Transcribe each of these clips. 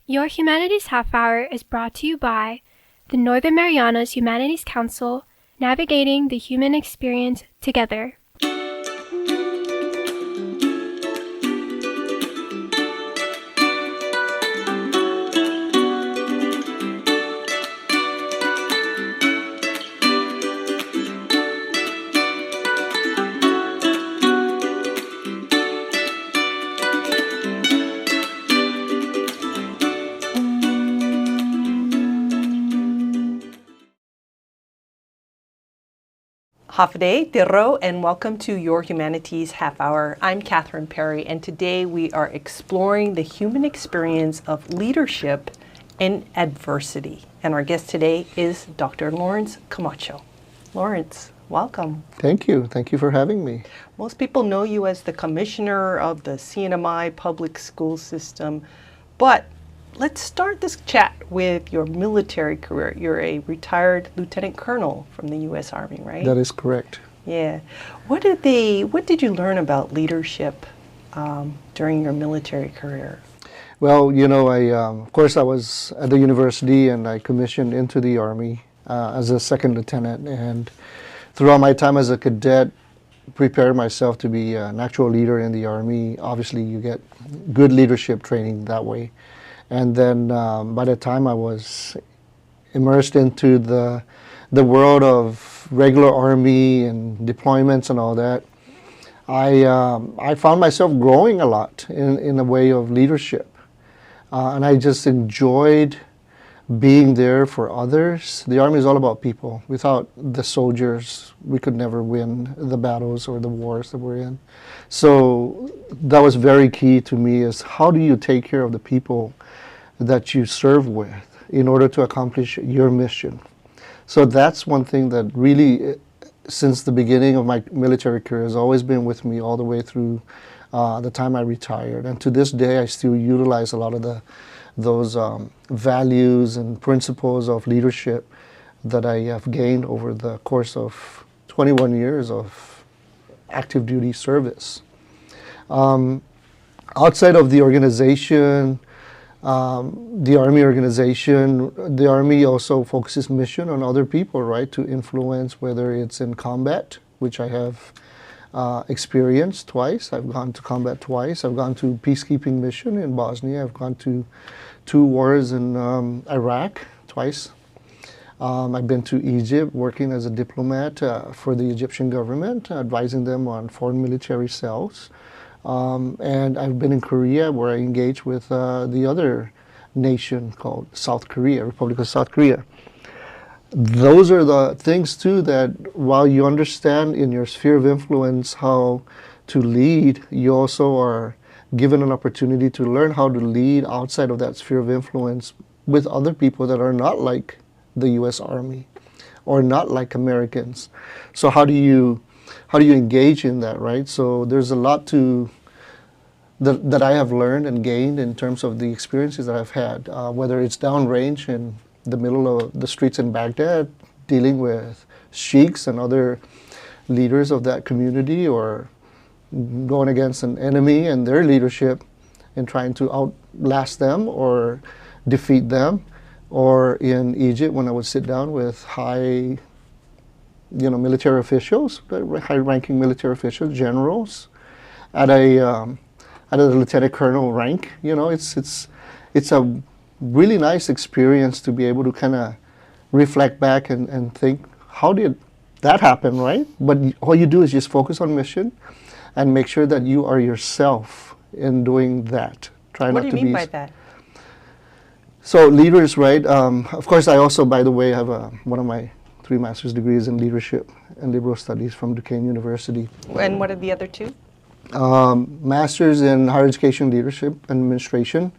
Your Humanities Half Hour is brought to you by the Northern Marianas Humanities Council, navigating the human experience together. Hafide, Tiro, and welcome to Your Humanities Half Hour. I'm Catherine Perry, and today we are exploring the human experience of leadership in adversity. And our guest today is Dr. Lawrence Camacho. Lawrence, welcome. Thank you. Thank you for having me. Most people know you as the commissioner of the CNMI public school system, but let's start this chat with your military career. You're a retired lieutenant colonel from the U.S. Army, right? That is correct. Yeah. What did you learn about leadership during your military career? Well, you know, of course, I was at the university and I commissioned into the Army as a second lieutenant. And throughout my time as a cadet, prepared myself to be an actual leader in the Army. Obviously, you get good leadership training that way. And then by the time I was immersed into the world of regular Army and deployments and all that, I found myself growing a lot in a way of leadership. And I just enjoyed being there for others. The Army is all about people. Without the soldiers, we could never win the battles or the wars that we're in. So that was very key to me, is how do you take care of the people that you serve with in order to accomplish your mission. So that's one thing that really, since the beginning of my military career, has always been with me all the way through the time I retired. And to this day, I still utilize a lot of those values and principles of leadership that I have gained over the course of 21 years of active duty service. Outside of the organization, the Army organization, the Army also focuses mission on other people, right, to influence, whether it's in combat, which I have experienced twice. I've gone to combat twice. I've gone to peacekeeping mission in Bosnia. I've gone to 2 wars in Iraq twice. I've been to Egypt working as a diplomat for the Egyptian government, advising them on foreign military cells. And I've been in Korea, where I engaged with the other nation called South Korea, Republic of South Korea. Those are the things too that, while you understand in your sphere of influence how to lead, you also are given an opportunity to learn how to lead outside of that sphere of influence with other people that are not like the U.S. Army or not like Americans. So how do you engage in that, right? So there's a lot that I have learned and gained in terms of the experiences that I've had, whether it's downrange in the middle of the streets in Baghdad, dealing with sheiks and other leaders of that community, or going against an enemy and their leadership and trying to outlast them or defeat them, or in Egypt when I would sit down with high military officials, high-ranking military officials, generals, at a lieutenant colonel rank. It's a really nice experience to be able to kind of reflect back and think, how did that happen, right? But all you do is just focus on mission and make sure that you are yourself in doing that. What do you mean by that? So leaders, right? Of course, I also, by the way, have one of my 3 master's degrees in leadership and liberal studies from Duquesne University. And what are the other 2? Master's in higher education leadership and administration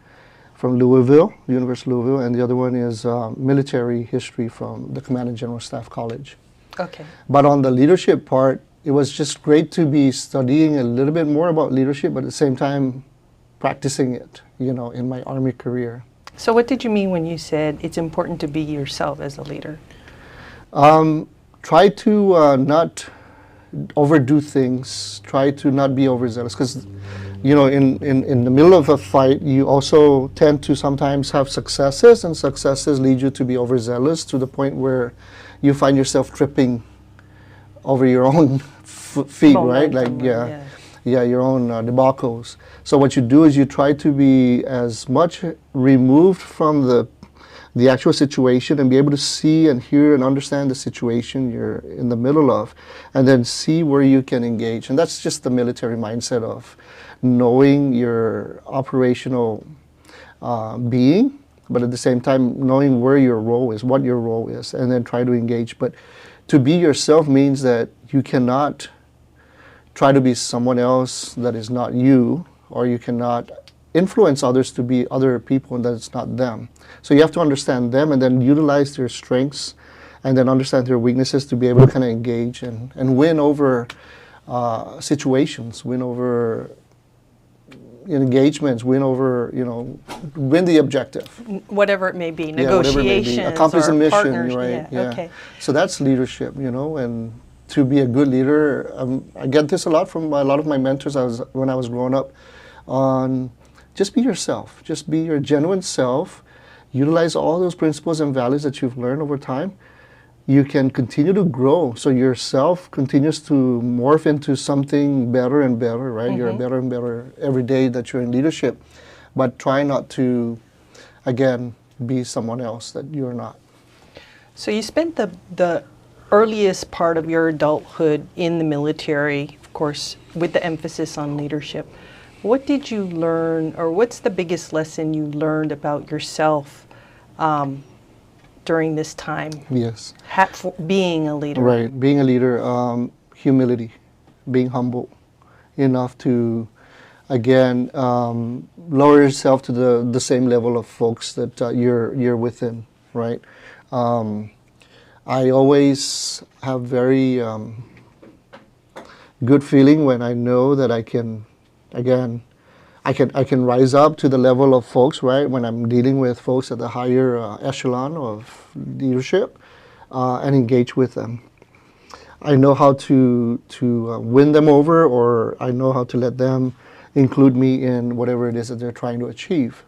from Louisville, University of Louisville, and the other one is military history from the Command and General Staff College. Okay. But on the leadership part, it was just great to be studying a little bit more about leadership, but at the same time practicing it, in my Army career. So what did you mean when you said it's important to be yourself as a leader? Try to not overdo things. Try to not be overzealous, because you know, in the middle of a fight, you also tend to sometimes have successes, and successes lead you to be overzealous to the point where you find yourself tripping over your own feet, right? Like, yeah, your own debacles. So what you do is you try to be as much removed from the actual situation and be able to see and hear and understand the situation you're in the middle of, and then see where you can engage. And that's just the military mindset of knowing your operational being, but at the same time knowing where your role is, what your role is, and then try to engage. But to be yourself means that you cannot try to be someone else that is not you, or you cannot influence others to be other people and that it's not them. So you have to understand them and then utilize their strengths and then understand their weaknesses to be able to kind of engage and win over situations, win over engagements, win over, you know, win the objective. Whatever it may be, Yeah, whatever it may be. negotiations Accomplish a or mission, partners. right? Yeah, okay. So that's leadership, you know, and to be a good leader, I get this a lot from a lot of my mentors when I was growing up, on just be yourself, just be your genuine self, utilize all those principles and values that you've learned over time. You can continue to grow, so yourself continues to morph into something better and better, right? You're better and better every day that you're in leadership, but try not to, again, be someone else that you're not. So you spent the earliest part of your adulthood in the military, of course, with the emphasis on leadership. What did you learn, or what's the biggest lesson you learned about yourself during this time? Yes. Being a leader. Right. Being a leader, humility, being humble enough to, again, lower yourself to the same level of folks that you're within, right? I always have very good feeling when I know that I can, again, I can rise up to the level of folks, right? When I'm dealing with folks at the higher echelon of leadership, and engage with them. I know how to win them over, or I know how to let them include me in whatever it is that they're trying to achieve.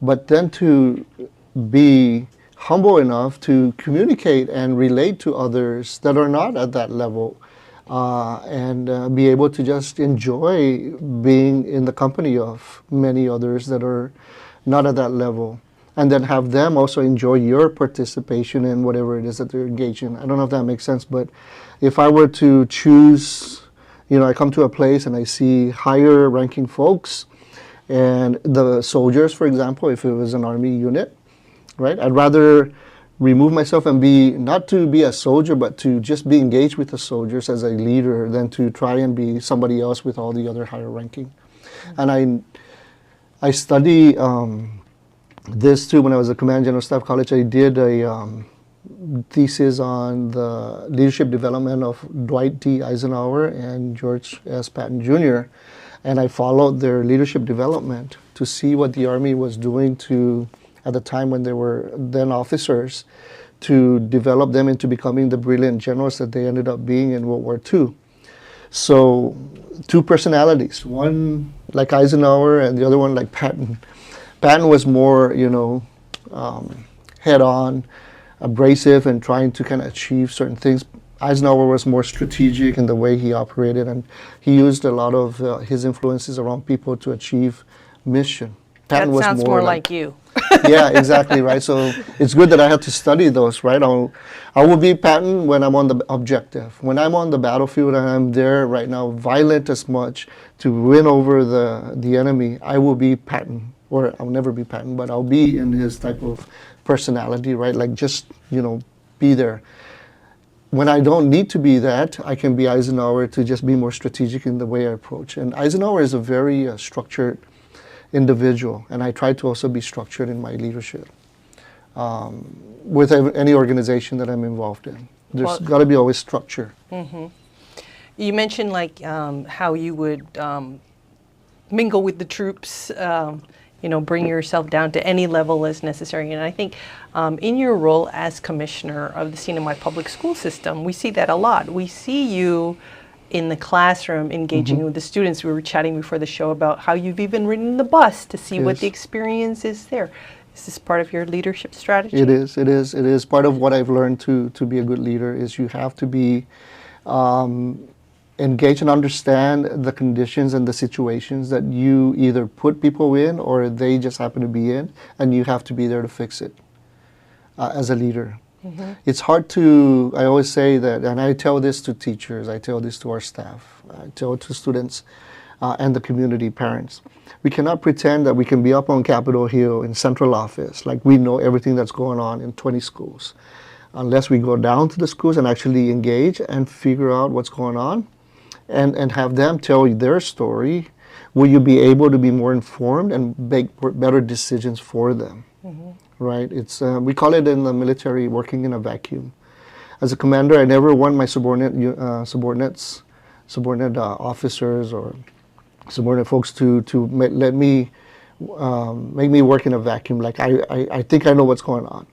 But then to be humble enough to communicate and relate to others that are not at that level, and be able to just enjoy being in the company of many others that are not at that level, and then have them also enjoy your participation in whatever it is that they're engaged in. I don't know if that makes sense, but if I were to choose, you know, I come to a place and I see higher ranking folks and the soldiers, for example, if it was an army unit, right? I'd rather remove myself and be, not to be a soldier, but to just be engaged with the soldiers as a leader than to try and be somebody else with all the other higher ranking. And I study this too. When I was at Command General Staff College, I did a thesis on the leadership development of Dwight D. Eisenhower and George S. Patton Jr. And I followed their leadership development to see what the Army was doing to, at the time when they were then officers, to develop them into becoming the brilliant generals that they ended up being in World War II. So, two personalities, one like Eisenhower and the other one like Patton. Patton was more, you know, head-on, abrasive, and trying to kind of achieve certain things. Eisenhower was more strategic in the way he operated, and he used a lot of his influences around people to achieve mission. Patton That sounds more like you. Yeah, exactly, right? So it's good that I had to study those, right? I will be Patton when I'm on the objective. When I'm on the battlefield and I'm there right now, violent as much to win over the enemy, I will be Patton. Or I'll never be Patton, but I'll be in his type of personality, right? Like just, you know, be there. When I don't need to be that, I can be Eisenhower to just be more strategic in the way I approach. And Eisenhower is a very structured individual, and I try to also be structured in my leadership with any organization that I'm involved in. There's got to be always structure. Mm-hmm. You mentioned like how you would mingle with the troops, you know, bring yourself down to any level as necessary. And I think in your role as commissioner of the CNMI public school system, we see that a lot. We see you in the classroom engaging with the students. We were chatting before the show about how you've even ridden the bus to see what the experience is there. Is this part of your leadership strategy? It is. It is part of what I've learned to be a good leader. Is you have to be engage and understand the conditions and the situations that you either put people in or they just happen to be in, and you have to be there to fix it as a leader. It's hard to, I always say that, and I tell this to teachers, I tell this to our staff, I tell it to students and the community, parents. We cannot pretend that we can be up on Capitol Hill in central office, like we know everything that's going on in 20 schools, unless we go down to the schools and actually engage and figure out what's going on. And have them tell you their story. Will you be able to be more informed and make better decisions for them? Right? It's we call it in the military working in a vacuum. As a commander, I never want my subordinate officers or subordinate folks to let me make me work in a vacuum. Like I think I know what's going on.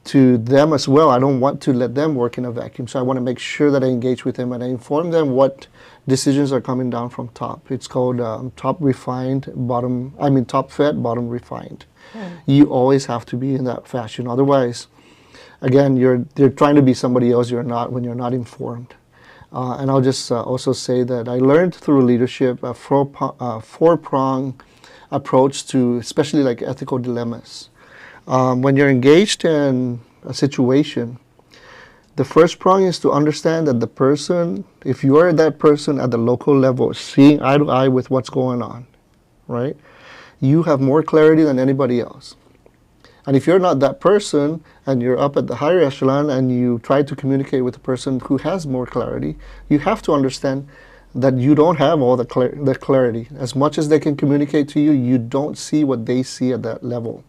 To them as well, I don't want to let them work in a vacuum. So I want to make sure that I engage with them and I inform them what decisions are coming down from top. It's called top fed, bottom refined. You always have to be in that fashion. Otherwise, again, you're trying to be somebody else you're not when you're not informed. And I'll just also say that I learned through leadership a four-prong approach to especially like ethical dilemmas. When you're engaged in a situation, the first prong is to understand that the person, if you are that person at the local level, seeing eye to eye with what's going on, right? You have more clarity than anybody else. And if you're not that person and you're up at the higher echelon and you try to communicate with the person who has more clarity, you have to understand that you don't have all the clarity. As much as they can communicate to you, you don't see what they see at that level.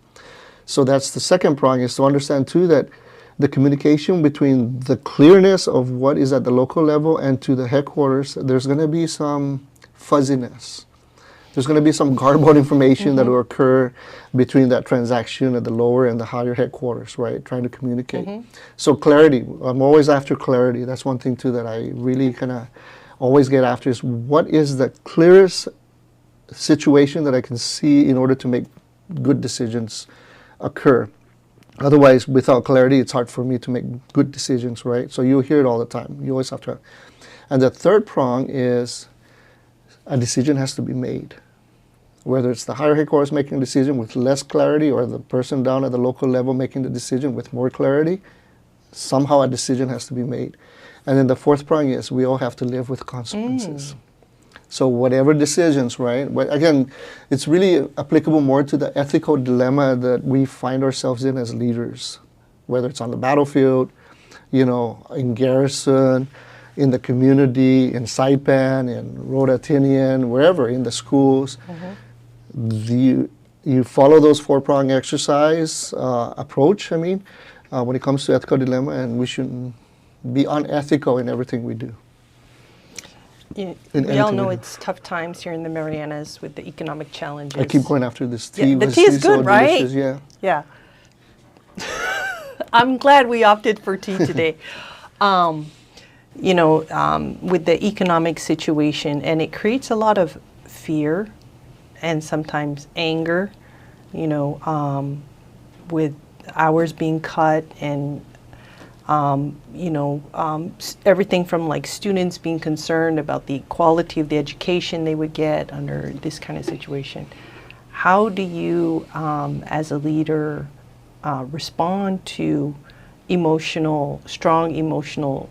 So that's the second prong, is to understand too that the communication between the clearness of what is at the local level and to the headquarters, there's going to be some fuzziness. There's going to be some garbled information that will occur between that transaction at the lower and the higher headquarters, right? Trying to communicate. So clarity, I'm always after clarity. That's one thing too that I really kind of always get after, is what is the clearest situation that I can see in order to make good decisions occur. Otherwise, without clarity, it's hard for me to make good decisions, right? So you'll hear it all the time. You always have to. And the third prong is a decision has to be made. Whether it's the higher headquarters making a decision with less clarity or the person down at the local level making the decision with more clarity, somehow a decision has to be made. And then the fourth prong is we all have to live with consequences. So whatever decisions, right? But again, it's really applicable more to the ethical dilemma that we find ourselves in as leaders, whether it's on the battlefield, in garrison, in the community, in Saipan, in Rodatinian, wherever, in the schools. You follow those four-prong exercise approach, when it comes to ethical dilemma, and we shouldn't be unethical in everything we do. We all know it's tough times here in the Marianas with the economic challenges. I keep going after this tea. Yeah, the tea is good, so right? Delicious, yeah. I'm glad we opted for tea today. With the economic situation, and it creates a lot of fear and sometimes anger, with hours being cut and everything from like students being concerned about the quality of the education they would get under this kind of situation. How do you, as a leader, respond to strong emotional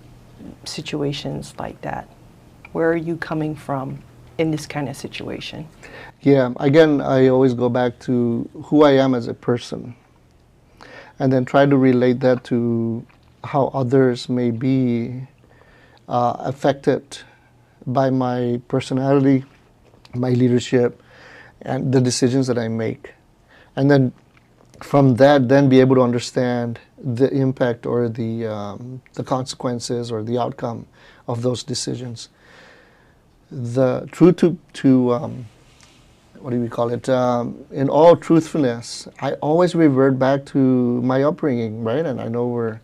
situations like that? Where are you coming from in this kind of situation? Yeah, again, I always go back to who I am as a person, and then try to relate that to how others may be affected by my personality, my leadership, and the decisions that I make. And then from that, then be able to understand the impact or the consequences or the outcome of those decisions. The truth to what do we call it? In all truthfulness, I always revert back to my upbringing, right? And I know we're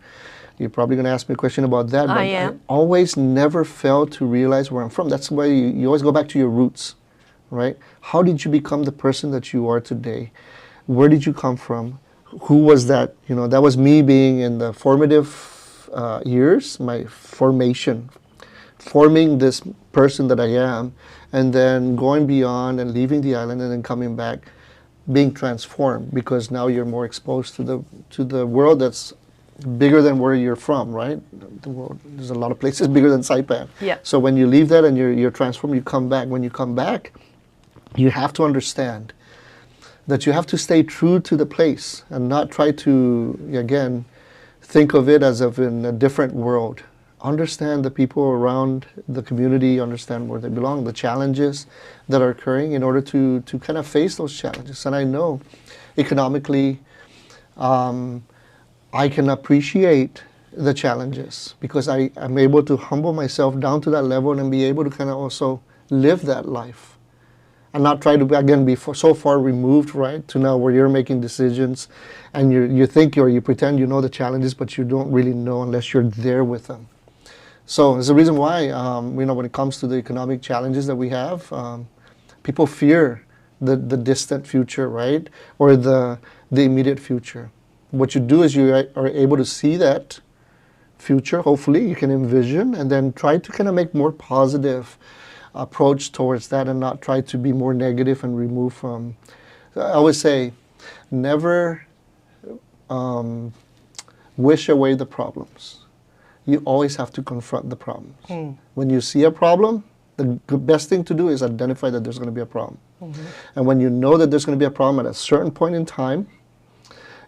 You're probably going to ask me a question about that. But I am. always never failed to realize where I'm from. That's why you always go back to your roots, right? How did you become the person that you are today? Where did you come from? Who was that? You know, that was me being in the formative years, my formation, forming this person that I am, and then going beyond and leaving the island and then coming back, being transformed, because now you're more exposed to the world that's bigger than where you're from, right? The world, there's a lot of places bigger than Saipan. Yeah. So when you leave that and you're transformed, you come back. When you come back, you have to understand that you have to stay true to the place and not try to, again, think of it as if in a different world. Understand the people around the community, understand where they belong, the challenges that are occurring in order to kind of face those challenges. And I know economically, I can appreciate the challenges because I'm able to humble myself down to that level and be able to kind of also live that life and not try to, again, be so far removed, right, to now where you're making decisions and you think or you pretend you know the challenges, but you don't really know unless you're there with them. So there's a reason why, when it comes to the economic challenges that we have, people fear the distant future, right, or the immediate future. What you do is you are able to see that future, hopefully you can envision, and then try to kind of make more positive approach towards that and not try to be more negative and remove from. I always say, never wish away the problems. You always have to confront the problems. When you see a problem, the best thing to do is identify that there's going to be a problem. And when you know that there's going to be a problem at a certain point in time,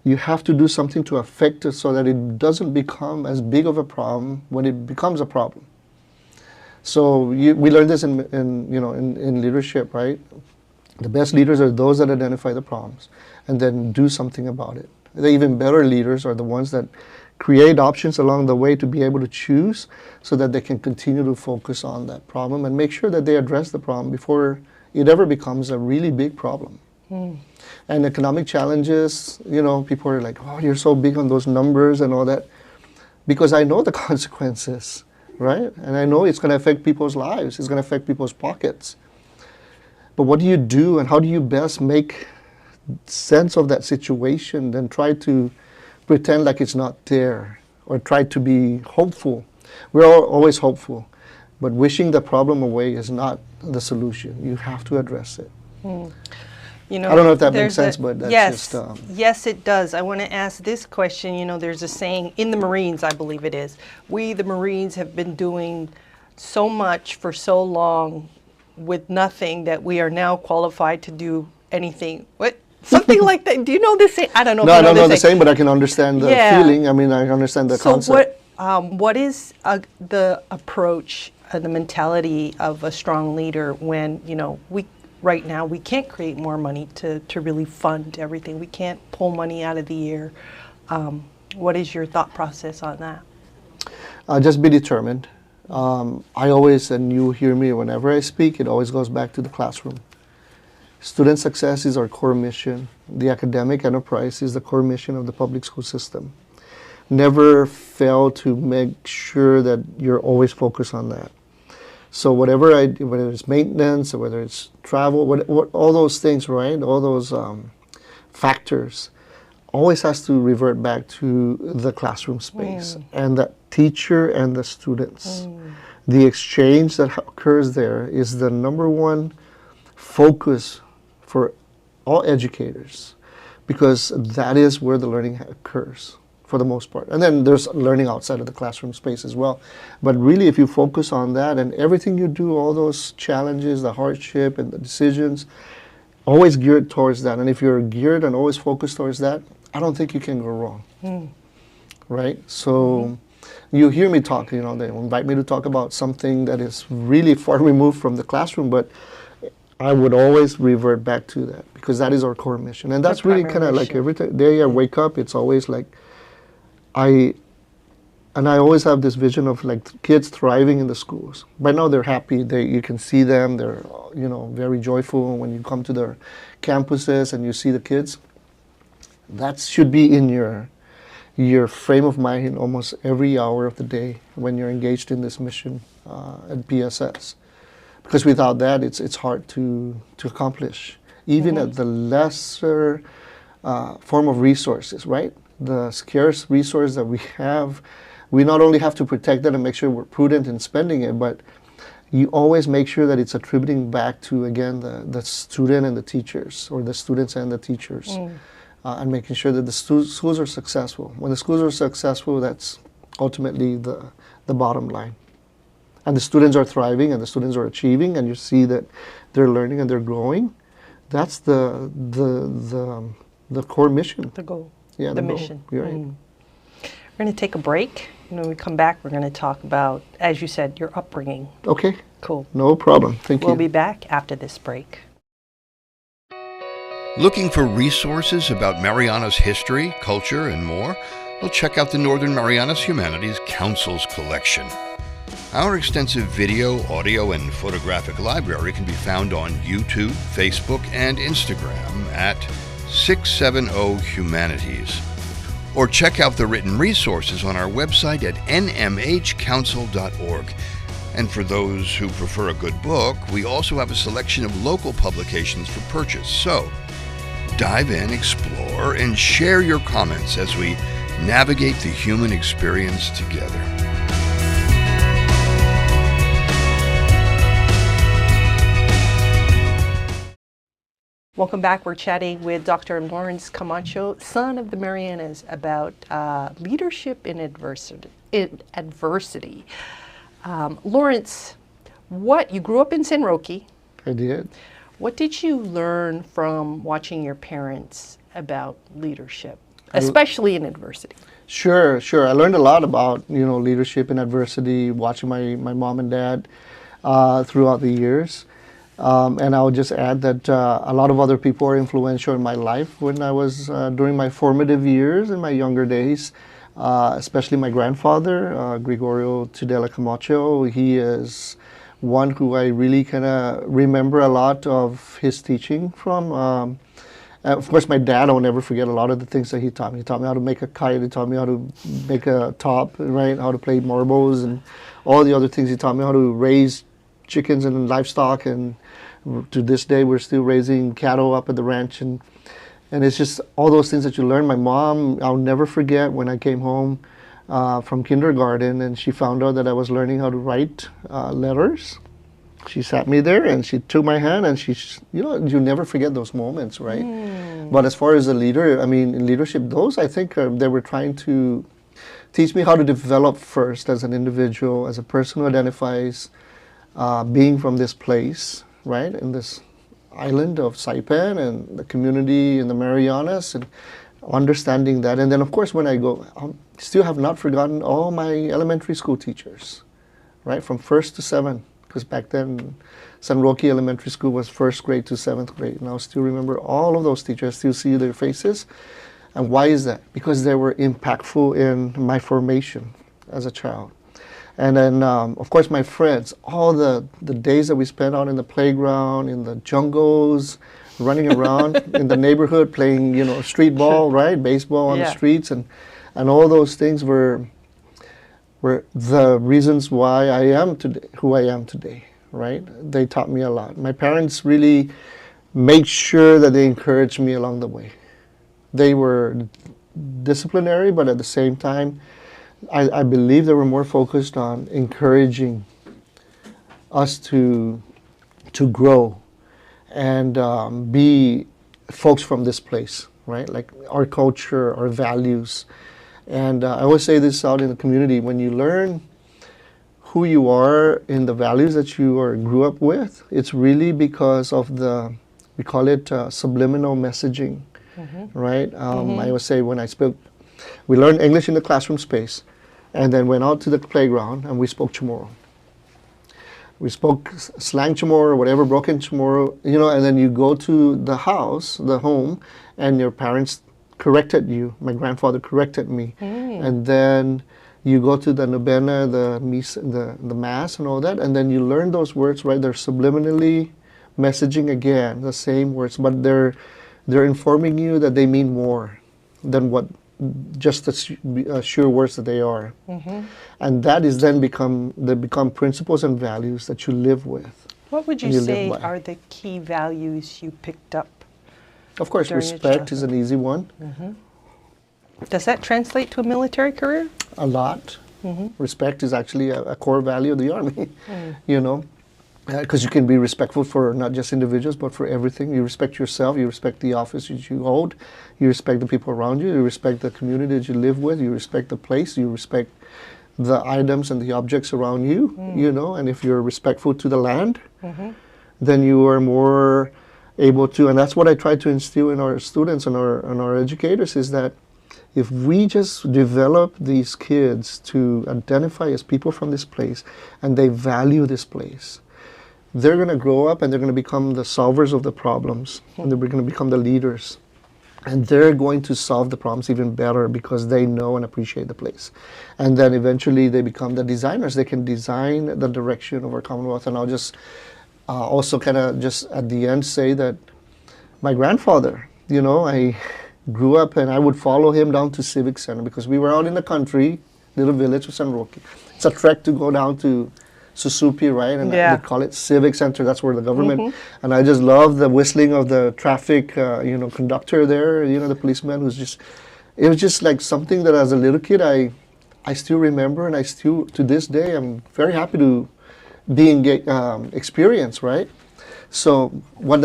you have to do something to affect it so that it doesn't become as big of a problem when it becomes a problem. So we learned this in leadership, right? The best leaders are those that identify the problems and then do something about it. The even better leaders are the ones that create options along the way to be able to choose so that they can continue to focus on that problem and make sure that they address the problem before it ever becomes a really big problem. And economic challenges, people are like, oh, you're so big on those numbers and all that. Because I know the consequences, right? And I know it's going to affect people's lives. It's going to affect people's pockets. But what do you do and how do you best make sense of that situation than try to pretend like it's not there or try to be hopeful? We're all always hopeful. But wishing the problem away is not the solution. You have to address it. I don't know if that makes sense, but that's just... Yes, it does. I want to ask this question. There's a saying in the Marines, I believe it is, we, the Marines, have been doing so much for so long with nothing that we are now qualified to do anything. What? Something like that. Do you know this saying? I don't know. No, I don't know the saying, but I can understand the feeling. I mean, I understand the concept. So what is the approach, the mentality of a strong leader when, right now, we can't create more money to really fund everything. We can't pull money out of the air. What is your thought process on that? Just be determined. I always, and you hear me whenever I speak, it always goes back to the classroom. Student success is our core mission. The academic enterprise is the core mission of the public school system. Never fail to make sure that you're always focused on that. So whether it's maintenance or whether it's travel, all those things, right? All those factors always has to revert back to the classroom space and the teacher and the students. The exchange that occurs there is the number one focus for all educators because that is where the learning occurs for the most part. And then there's learning outside of the classroom space as well. But really, if you focus on that and everything you do, all those challenges, the hardship and the decisions, always geared towards that. And if you're geared and always focused towards that, I don't think you can go wrong. Right? So you hear me talk, they invite me to talk about something that is really far removed from the classroom, but I would always revert back to that because that is our core mission. And that's really kind of like every day I wake up, it's always like, I always have this vision of like kids thriving in the schools. By now they're happy. You can see them. They're very joyful when you come to their campuses and you see the kids. That should be in your your frame of mind in almost every hour of the day when you're engaged in this mission at BSS. Because without that, it's hard to accomplish, even at the lesser form of resources, right? The scarce resource that we have, we not only have to protect that and make sure we're prudent in spending it, but you always make sure that it's attributing back to, again, the student and the teachers, or the students and the teachers, and making sure that the schools are successful. When the schools are successful, that's ultimately the bottom line. And the students are thriving and the students are achieving, and you see that they're learning and they're growing. That's the core mission. The goal. Yeah, the goal. mission. You're right. We're going to take a break. When we come back, we're going to talk about, as you said, your upbringing. Okay. Cool. No problem. Thank you. We'll be back after this break. Looking for resources about Marianas history, culture, and more? Well, check out the Northern Marianas Humanities Council's collection. Our extensive video, audio, and photographic library can be found on YouTube, Facebook, and Instagram at 670 Humanities. Or check out the written resources on our website at nmhcouncil.org. And for those who prefer a good book, we also have a selection of local publications for purchase. So, dive in, explore, and share your comments as we navigate the human experience together. Welcome back. We're chatting with Dr. Lawrence Camacho, son of the Marianas, about leadership in adversity. Lawrence, you grew up in San Roque. I did. What did you learn from watching your parents about leadership, especially in adversity? Sure. I learned a lot about, leadership in adversity, watching my mom and dad throughout the years. And I would just add that a lot of other people are influential in my life when I was during my formative years, in my younger days, especially my grandfather, Gregorio Tudela Camacho. He is one who I really kind of remember a lot of his teaching from. Of course, my dad, I'll never forget a lot of the things that he taught me. He taught me how to make a kite, he taught me how to make a top, right? How to play marbles, and all the other things. He taught me how to raise chickens and livestock, and to this day we're still raising cattle up at the ranch, and it's just all those things that you learn. My mom, I'll never forget when I came home from kindergarten and she found out that I was learning how to write letters. She sat me there and she took my hand, and you never forget those moments, right? But as far as a leader, in leadership, those I think they were trying to teach me how to develop first as an individual, as a person who identifies being from this place, right, in this island of Saipan and the community in the Marianas, and understanding that. And then, of course, when I go, I still have not forgotten all my elementary school teachers, right, from 1st to 7th, because back then San Roque Elementary School was 1st grade to 7th grade, and I still remember all of those teachers, still see their faces. And why is that? Because they were impactful in my formation as a child. And then, of course, my friends, all the days that we spent out in the playground, in the jungles, running around in the neighborhood, playing, street ball, right, baseball on the streets, and all those things were the reasons why I am today, who I am today, right? They taught me a lot. My parents really made sure that they encouraged me along the way. They were disciplinary, but at the same time, I believe they were more focused on encouraging us to grow and be folks from this place, right? Like our culture, our values. And I always say this out in the community: when you learn who you are in the values that you grew up with, it's really because of we call it subliminal messaging, right? I always say when I spoke, we learned English in the classroom space, and then went out to the playground and we spoke Chamorro. We spoke slang Chamorro or whatever, broken Chamorro, and then you go to the house, the home, and your parents corrected you. My grandfather corrected me. And then you go to the novena, the mass and all that, and then you learn those words, right? They're subliminally messaging again, the same words, but they're informing you that they mean more than what just the sure words that they are. And that is then become principles and values that you live with. What would you and you live say by. are the key values you picked up? Of course, during your respect is an childhood? easy one. Does that translate to a military career? A lot. Respect is actually a core value of the Army, you know, because you can be respectful for not just individuals, but for everything. You respect yourself, you respect the office that you hold, you respect the people around you, you respect the community that you live with, you respect the place, you respect the items and the objects around you, you know, and if you're respectful to the land, then you are more able to, and that's what I try to instill in our students and our educators, is that if we just develop these kids to identify as people from this place and they value this place, they're going to grow up and they're going to become the solvers of the problems, and they're going to become the leaders. And they're going to solve the problems even better because they know and appreciate the place. And then eventually they become the designers. They can design the direction of our Commonwealth. And I'll just also kind of just at the end say that my grandfather, you know, I grew up and I would follow him down to Civic Center because we were out in the country, little village of San Roque. It's a trek to go down to Susupi, right? And Yeah. they call it Civic Center. That's where the government. And I just love the whistling of the traffic, you know, conductor there. You know, the policeman who's just. It was just like something that as a little kid I still remember, and I still to this day I'm very happy to be experience, right? So what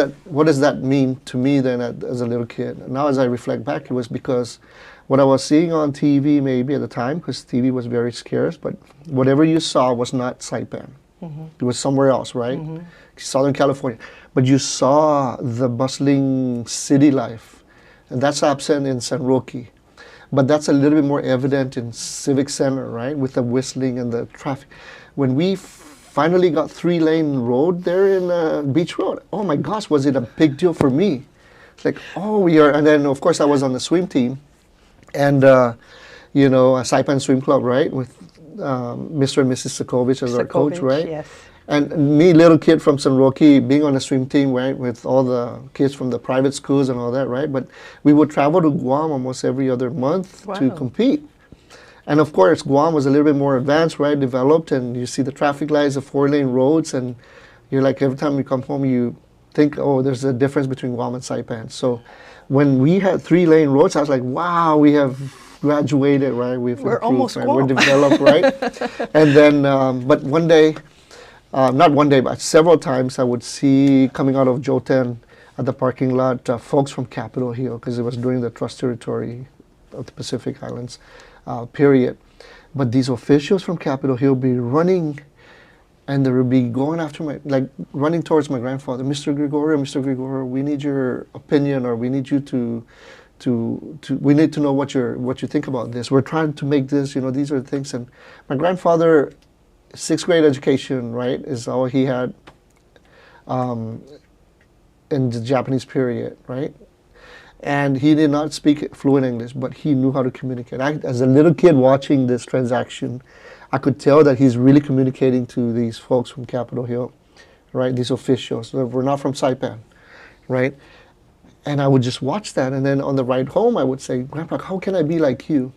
does that mean to me then as a little kid? Now as I reflect back, it was because what I was seeing on TV maybe at the time, because TV was very scarce, but whatever you saw was not Saipan. It was somewhere else, right? Southern California. But you saw the bustling city life, and that's absent in San Roque. But that's a little bit more evident in Civic Center, right? With the whistling and the traffic. When we finally got 3-lane road there in Beach Road, oh my gosh, was it a big deal for me. It's like, oh, we are, and then of course I was on the swim team. And, you know, a Saipan Swim Club, right, with Mr. and Mrs. Sokovich as our coach, right? Yes. And me, little kid from San Roque, being on a swim team, right, with all the kids from the private schools and all that, right? But we would travel to Guam almost every other month to Wow. compete. And of course, Guam was a little bit more advanced, right, developed, and you see the traffic lights, the 4-lane roads, and you're like, every time you come home, you think, oh, there's a difference between Guam and Saipan. So when we had 3-lane roads, I was like, wow, we have graduated, right? We're improved, almost right? Guam. We're developed, right? And then, but one day, not one day, but several times, I would see coming out of Joten at the parking lot folks from Capitol Hill, because it was during the Trust Territory of the Pacific Islands period. But these officials from Capitol Hill be running, and they would be going after running towards my grandfather, Mr. Gregorio, we need your opinion, or we need you we need to know what you think about this. We're trying to make this, you know, these are the things. And my grandfather, 6th grade education, right, is all he had in the Japanese period, right? And he did not speak fluent English, but he knew how to communicate. As a little kid watching this transaction, I could tell that he's really communicating to these folks from Capitol Hill, right? These officials. We're not from Saipan, right? And I would just watch that, and then on the ride home, I would say, Grandpa, how can I be like you?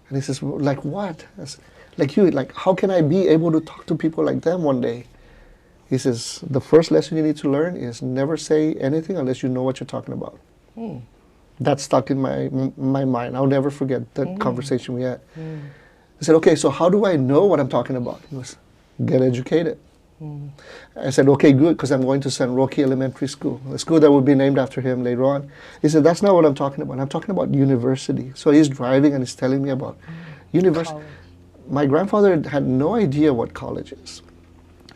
And he says, well, like what? I said, like you, like how can I be able to talk to people like them one day? He says, the first lesson you need to learn is never say anything unless you know what you're talking about. That stuck in my mind. I'll never forget that conversation we had. I said, okay, so how do I know what I'm talking about? He goes, get educated. I said, okay, good, because I'm going to San Roque Elementary School, a school that would be named after him later on. He said, that's not what I'm talking about. I'm talking about university. So he's driving and he's telling me about university. College. My grandfather had no idea what college is.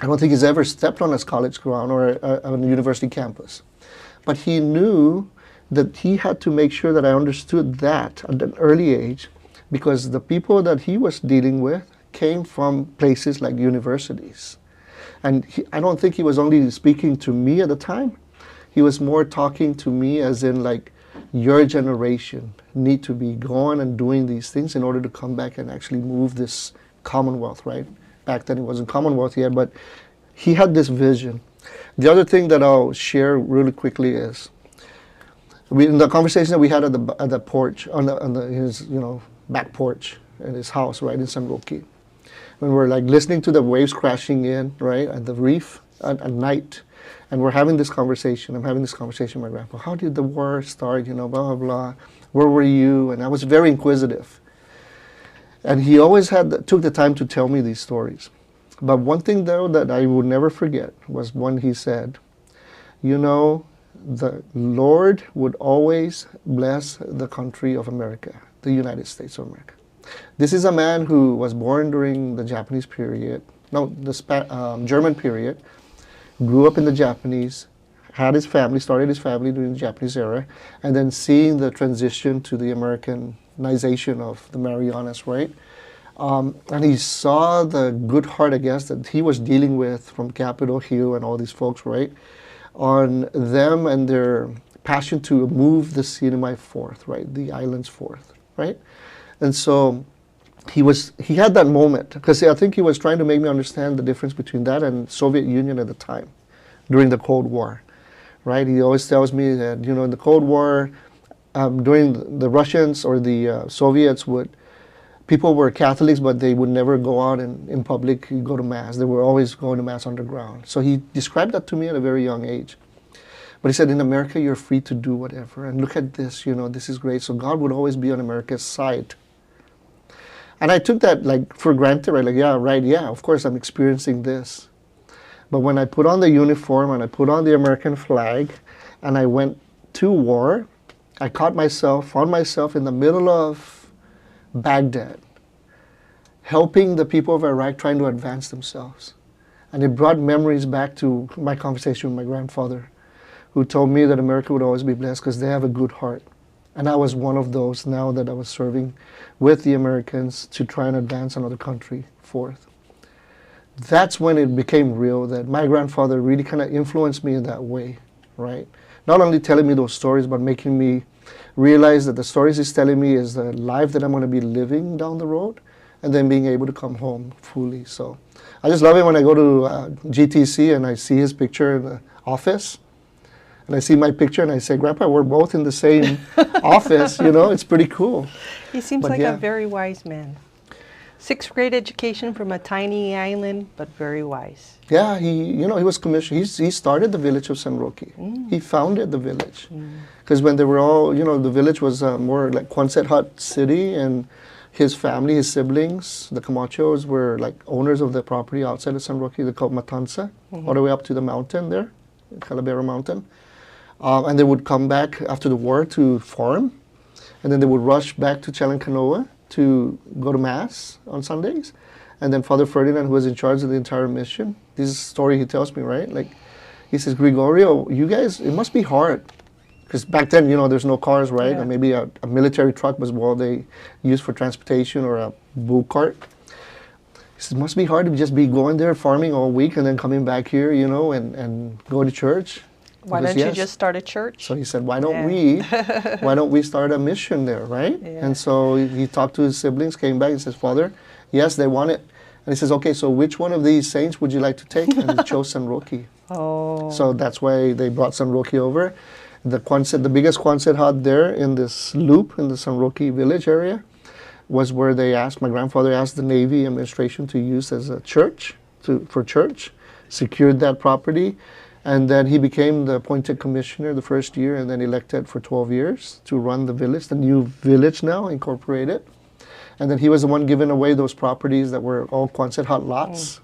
I don't think he's ever stepped on a college ground or on a university campus. But he knew that he had to make sure that I understood that at an early age, because the people that he was dealing with came from places like universities. And I don't think he was only speaking to me at the time. He was more talking to me as in like, your generation need to be going and doing these things in order to come back and actually move this Commonwealth, right? Back then it wasn't Commonwealth yet, but he had this vision. The other thing that I'll share really quickly is, in the conversation that we had at the porch on his back porch in his house, right in San Roque, when we're like listening to the waves crashing in, right, at the reef at night, and we're having this conversation. I'm having this conversation with my grandpa. How did the war start? Blah blah blah. Where were you? And I was very inquisitive. And he always took the time to tell me these stories. But one thing though that I will never forget was when he said, the Lord would always bless the country of America, the United States of America. This is a man who was born during the Japanese period, the German period, grew up in the Japanese, started his family during the Japanese era, and then seeing the transition to the Americanization of the Marianas, right? And he saw the good heart, I guess, that he was dealing with from Capitol Hill and all these folks, right? On them and their passion to move the CNMI forth, right? The islands forth, right? And so he had that moment, because I think he was trying to make me understand the difference between that and Soviet Union at the time, during the Cold War, right? He always tells me that, in the Cold War, during the Russians or the Soviets people were Catholics, but they would never go out in public, go to Mass. They were always going to Mass underground. So he described that to me at a very young age. But he said, in America, you're free to do whatever. And look at this, this is great. So God would always be on America's side. And I took that for granted, right? Yeah, of course I'm experiencing this. But when I put on the uniform and I put on the American flag and I went to war, I found myself in the middle of Baghdad, helping the people of Iraq trying to advance themselves. And it brought memories back to my conversation with my grandfather, who told me that America would always be blessed because they have a good heart. And I was one of those now that I was serving with the Americans to try and advance another country forth. That's when it became real, that my grandfather really kind of influenced me in that way, right? Not only telling me those stories, but making me realize that the stories he's telling me is the life that I'm going to be living down the road, and then being able to come home fully. So I just love it when I go to GTC and I see his picture in the office, and I see my picture and I say, Grandpa, we're both in the same office, it's pretty cool. He seems like a very wise man. 6th grade education from a tiny island, but very wise. Yeah, he was commissioned. He started the village of San Roque. He founded the village. Because when they were all, the village was more like Quonset Hut city, and his family, his siblings, the Camachos, were like owners of the property outside of San Roque. They're called Matanza, all the way up to the mountain there, Calavera Mountain. And they would come back after the war to farm, and then they would rush back to Chalancanoa to go to Mass on Sundays. And then Father Ferdinand, who was in charge of the entire mission, this is a story he tells me, right? He says, Gregorio, you guys, it must be hard. Because back then, there's no cars, right? Yeah. Or maybe a military truck was what they used for transportation, or a bull cart. He says, it must be hard to just be going there farming all week and then coming back here, and go to church. Why don't you just start a church? So he said, why don't we start a mission there, right? Yeah. And so he talked to his siblings, came back and says, Father, yes, they want it. And he says, okay, so which one of these saints would you like to take? And he chose San Roque. Oh. So that's why they brought San Roque over. The biggest Quonset Hut there in this loop in the San Roque village area was where my grandfather asked the Navy administration to use as a church, for church, secured that property. And then he became the appointed commissioner the first year, and then elected for 12 years to run the village, the new village now, incorporated. And then he was the one giving away those properties that were all Quonset Hut lots.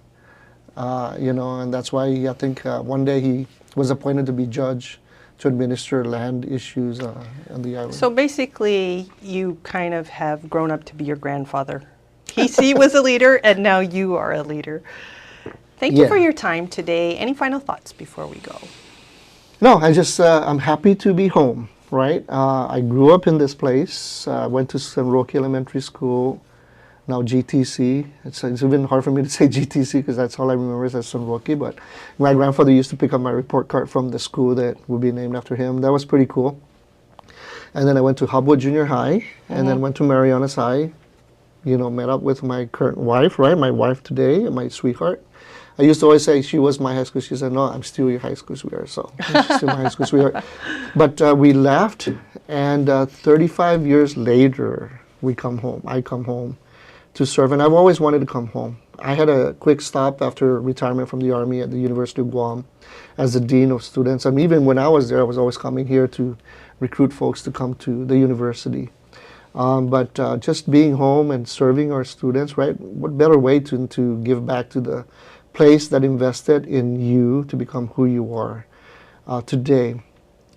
And that's why I think one day he was appointed to be judge to administer land issues on the island. So basically, you kind of have grown up to be your grandfather. He was a leader, and now you are a leader. Thank you for your time today. Any final thoughts before we go? No, I'm happy to be home, right? I grew up in this place. Went to San Roque Elementary School, now GTC. It's even hard for me to say GTC because that's all I remember is San Roque. But my grandfather used to pick up my report card from the school that would be named after him. That was pretty cool. And then I went to Hubwood Junior High, and then went to Marianas High. Met up with my current wife, right? My wife today, my sweetheart. I used to always say she was my high school. She said, no, I'm still your high school sweetheart. So she's still my high school sweetheart. But we left, and 35 years later, we come home. I come home to serve, and I've always wanted to come home. I had a quick stop after retirement from the Army at the University of Guam as the Dean of Students. I mean, even when I was there, I was always coming here to recruit folks to come to the university. But just being home and serving our students, right? What better way to give back to the place that invested in you to become who you are today.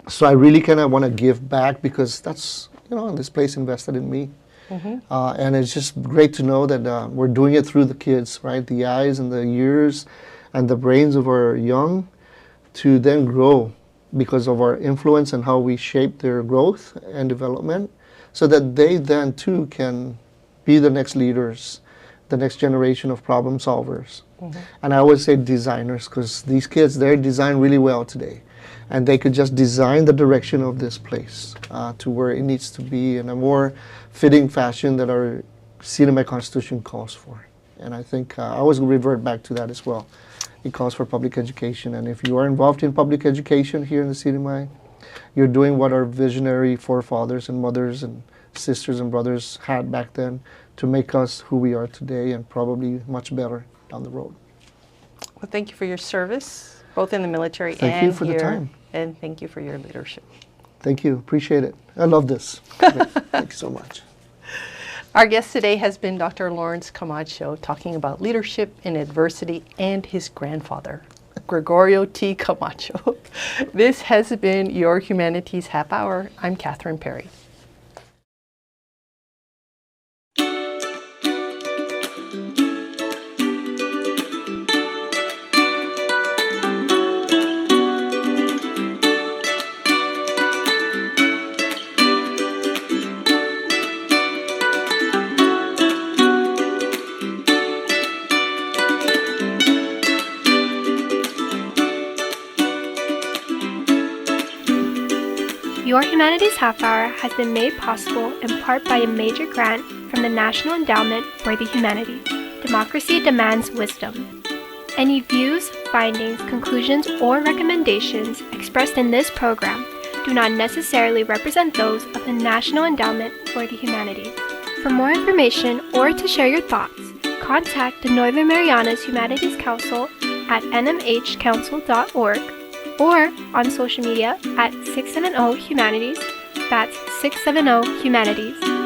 So I really kind of want to give back because that's, this place invested in me. And it's just great to know that we're doing it through the kids, right? The eyes and the ears and the brains of our young to then grow because of our influence and how we shape their growth and development so that they then too can be the next leaders, the next generation of problem solvers. And I always say designers because these kids, they design really well today. And they could just design the direction of this place to where it needs to be in a more fitting fashion that our CNMI Constitution calls for. And I think I always revert back to that as well. It calls for public education. And if you are involved in public education here in the CNMI, you're doing what our visionary forefathers and mothers and sisters and brothers had back then to make us who we are today and probably much better down the road. Well, thank you for your service, both in the military Thank and you for here. the time. And thank you for your leadership. Thank you. Appreciate it. I love this. Thank you so much. Our guest today has been Dr. Lawrence Camacho, talking about leadership in adversity and his grandfather, Gregorio T. Camacho. This has been your Humanities Half Hour. I'm Catherine Perry. Your Humanities Half Hour has been made possible in part by a major grant from the National Endowment for the Humanities. Democracy demands wisdom. Any views, findings, conclusions, or recommendations expressed in this program do not necessarily represent those of the National Endowment for the Humanities. For more information or to share your thoughts, contact the Northern Marianas Humanities Council at nmhcouncil.org or on social media at 670 Humanities. That's 670 Humanities.